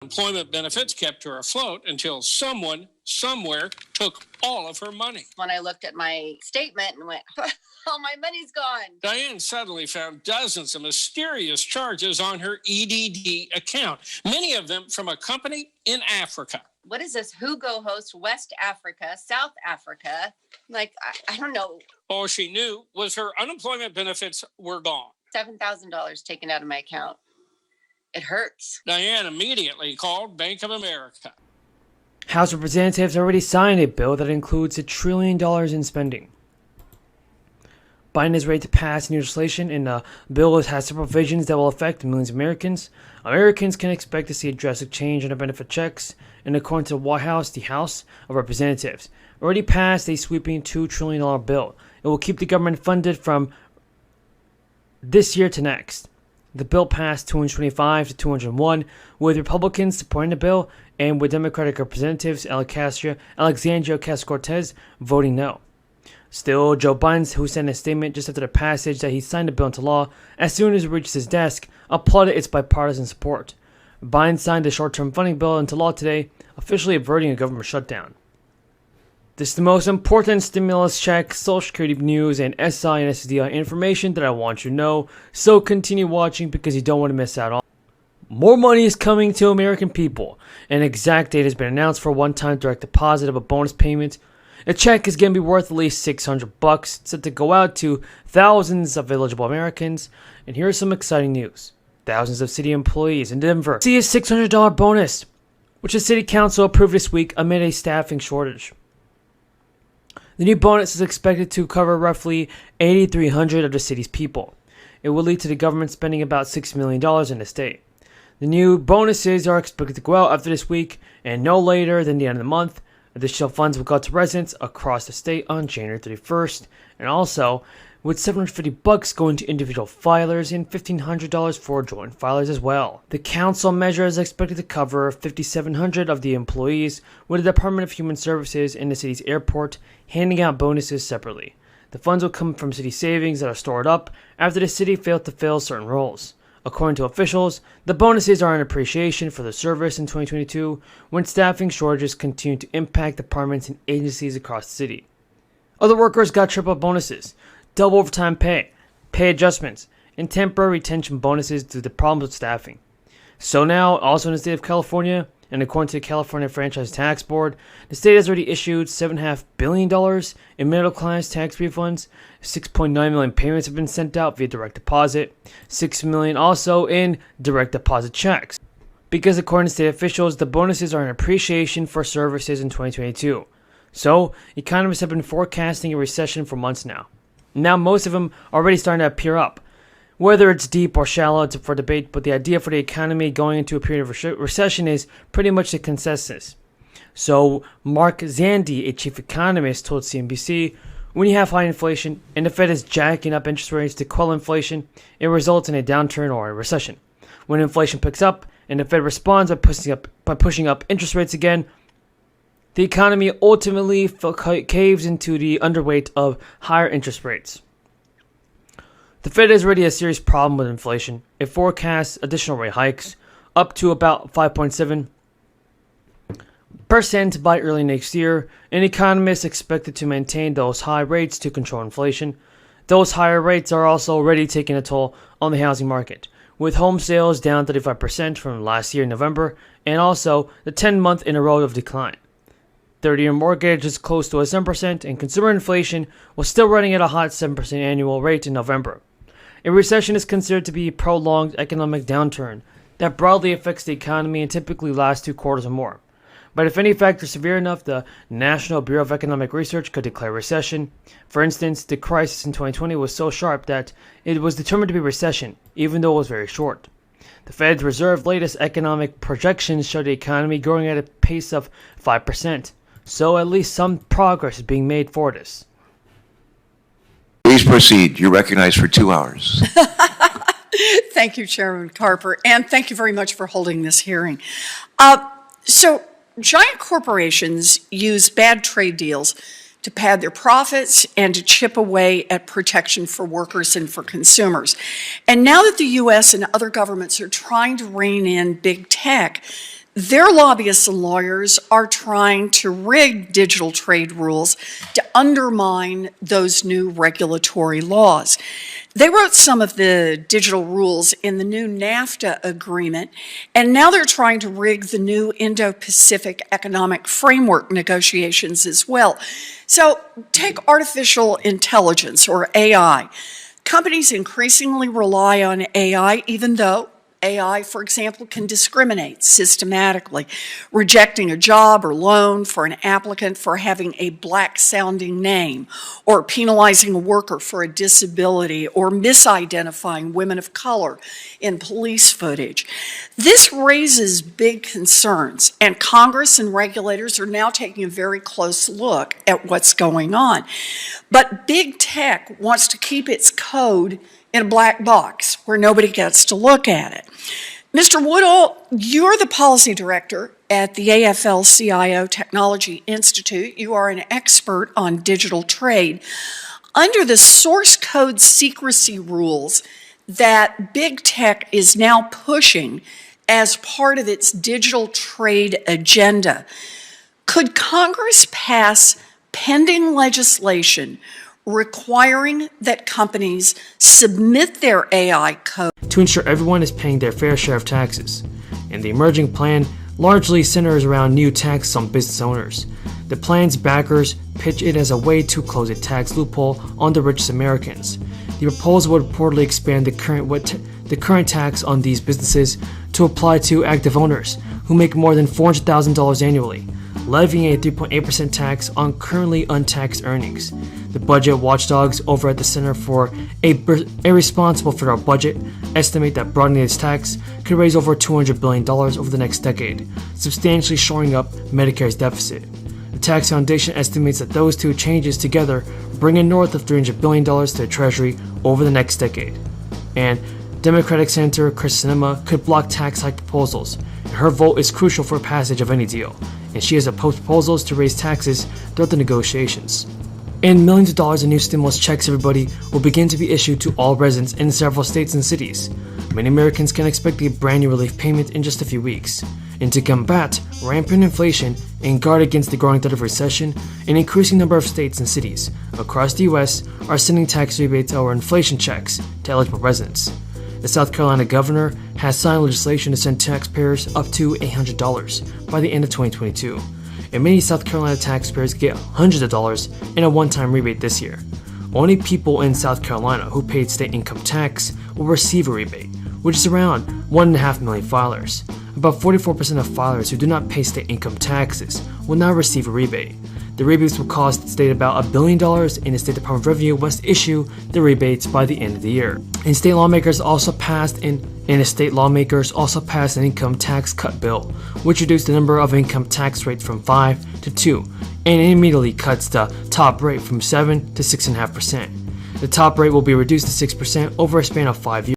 Employment benefits kept her afloat until someone, somewhere, took all of her money. When I looked at my statement and went, all my money's gone. Diane suddenly found dozens of mysterious charges on her EDD account, many of them from a company in Africa. What is this? Who go host West Africa, South Africa? Like, I don't know. All she knew was her unemployment benefits were gone. $7,000 taken out of my account. It hurts. Diane immediately called Bank of America. House Representatives already signed a bill that includes $1 trillion in spending. Biden is ready to pass new legislation, and the bill has several provisions that will affect millions of Americans. Americans can expect to see a drastic change in their benefit checks, and according to the White House, the House of Representatives already passed a sweeping $2 trillion bill. It will keep the government funded from this year to next. The bill passed 225 to 201, with Republicans supporting the bill and with Democratic Representatives Alexandria Ocasio-Cortez voting no. Still, Joe Biden, who sent a statement just after the passage that he signed the bill into law as soon as it reached his desk, applauded its bipartisan support. Biden signed the short-term funding bill into law today, officially averting a government shutdown. This is the most important stimulus check, Social Security news, and SSI and SSDI information that I want you to know, so continue watching because you don't want to miss out on. More money is coming to American people. An exact date has been announced for a one-time direct deposit of a bonus payment. A check is going to be worth at least $600, set to go out to thousands of eligible Americans. And here's some exciting news. Thousands of city employees in Denver see a $600 bonus, which the city council approved this week amid a staffing shortage. The new bonus is expected to cover roughly 8,300 of the city's people. It will lead to the government spending about $6 million in the state. The new bonuses are expected to go out after this week and no later than the end of the month. Additional funds will go to residents across the state on January 31st, and also with $750 going to individual filers and $1,500 for joint filers as well. The council measure is expected to cover 5,700 of the employees, with the Department of Human Services and the city's airport handing out bonuses separately. The funds will come from city savings that are stored up after the city failed to fill certain roles. According to officials, the bonuses are an appreciation for the service in 2022 when staffing shortages continue to impact departments and agencies across the city. Other workers got triple bonuses, double overtime pay, pay adjustments, and temporary retention bonuses due to problems with staffing. So now, also in the state of California, and according to the California Franchise Tax Board, the state has already issued $7.5 billion in middle-class tax refunds. 6.9 million payments have been sent out via direct deposit, 6 million also in direct deposit checks. Because according to state officials, the bonuses are an appreciation for services in 2022. So, economists have been forecasting a recession for months now. Now most of them are already starting to appear up. Whether it's deep or shallow, it's up for debate, but the idea for the economy going into a period of recession is pretty much the consensus. So, Mark Zandi, a chief economist, told CNBC, when you have high inflation and the Fed is jacking up interest rates to quell inflation, it results in a downturn or a recession. When inflation picks up and the Fed responds by pushing up interest rates again, the economy ultimately caves into the underweight of higher interest rates. The Fed has already a serious problem with inflation. It forecasts additional rate hikes up to about 5.7% by early next year, and economists expected to maintain those high rates to control inflation. Those higher rates are also already taking a toll on the housing market, with home sales down 35% from last year in November, and also the 10th in a row of decline. 30-year mortgage is close to 7%, and consumer inflation was still running at a hot 7% annual rate in November. A recession is considered to be a prolonged economic downturn that broadly affects the economy and typically lasts 2 quarters or more. But if any factor is severe enough, the National Bureau of Economic Research could declare recession. For instance, the crisis in 2020 was so sharp that it was determined to be a recession, even though it was very short. The Federal Reserve's latest economic projections show the economy growing at a pace of 5%, so at least some progress is being made for this. Please proceed. You're recognized for 2 hours. Thank you, Chairman Carper, and thank you very much for holding this hearing. So, giant corporations use bad trade deals to pad their profits and to chip away at protection for workers and for consumers. And now that the U.S. and other governments are trying to rein in big tech, their lobbyists and lawyers are trying to rig digital trade rules to undermine those new regulatory laws. They wrote some of the digital rules in the new NAFTA agreement, and now they're trying to rig the new Indo-Pacific Economic Framework negotiations as well. So take artificial intelligence, or AI. Companies increasingly rely on AI, even though AI, for example, can discriminate systematically, rejecting a job or loan for an applicant for having a black-sounding name, or penalizing a worker for a disability, or misidentifying women of color in police footage. This raises big concerns, and Congress and regulators are now taking a very close look at what's going on. But big tech wants to keep its code in a black box where nobody gets to look at it. Mr. Woodall, you're the policy director at the AFL-CIO Technology Institute. You are an expert on digital trade. Under the source code secrecy rules that big tech is now pushing as part of its digital trade agenda, could Congress pass pending legislation requiring that companies submit their AI code to ensure everyone is paying their fair share of taxes? And the emerging plan largely centers around new taxes on business owners. The plan's backers pitch it as a way to close a tax loophole on the richest Americans. The proposal would reportedly expand the current tax on these businesses to apply to active owners who make more than $400,000 annually, levying a 3.8% tax on currently untaxed earnings. The budget watchdogs over at the Center for a Responsible Federal Budget estimate that broadening this tax could raise over $200 billion over the next decade, substantially shoring up Medicare's deficit. The Tax Foundation estimates that those two changes together bring in north of $300 billion to the Treasury over the next decade. And Democratic Senator Chris Sinema could block tax hike proposals, and her vote is crucial for passage of any deal, and she has opposed proposals to raise taxes throughout the negotiations. And millions of dollars in new stimulus checks, everybody, will begin to be issued to all residents in several states and cities. Many Americans can expect a brand new relief payment in just a few weeks. And to combat rampant inflation and guard against the growing threat of recession, an increasing number of states and cities across the U.S. are sending tax rebates or inflation checks to eligible residents. The South Carolina governor has signed legislation to send taxpayers up to $800 by the end of 2022. And many South Carolina taxpayers get hundreds of dollars in a one-time rebate this year. Only people in South Carolina who paid state income tax will receive a rebate, which is around 1.5 million filers. About 44% of filers who do not pay state income taxes will now receive a rebate. The rebates will cost the state about $1 billion, and the State Department of Revenue must issue the rebates by the end of the year. And state lawmakers also passed an income tax cut bill, which reduced the number of income tax rates from 5 to 2, and immediately cuts the top rate from 7 to 6.5%. The top rate will be reduced to 6% over a span of 5 years.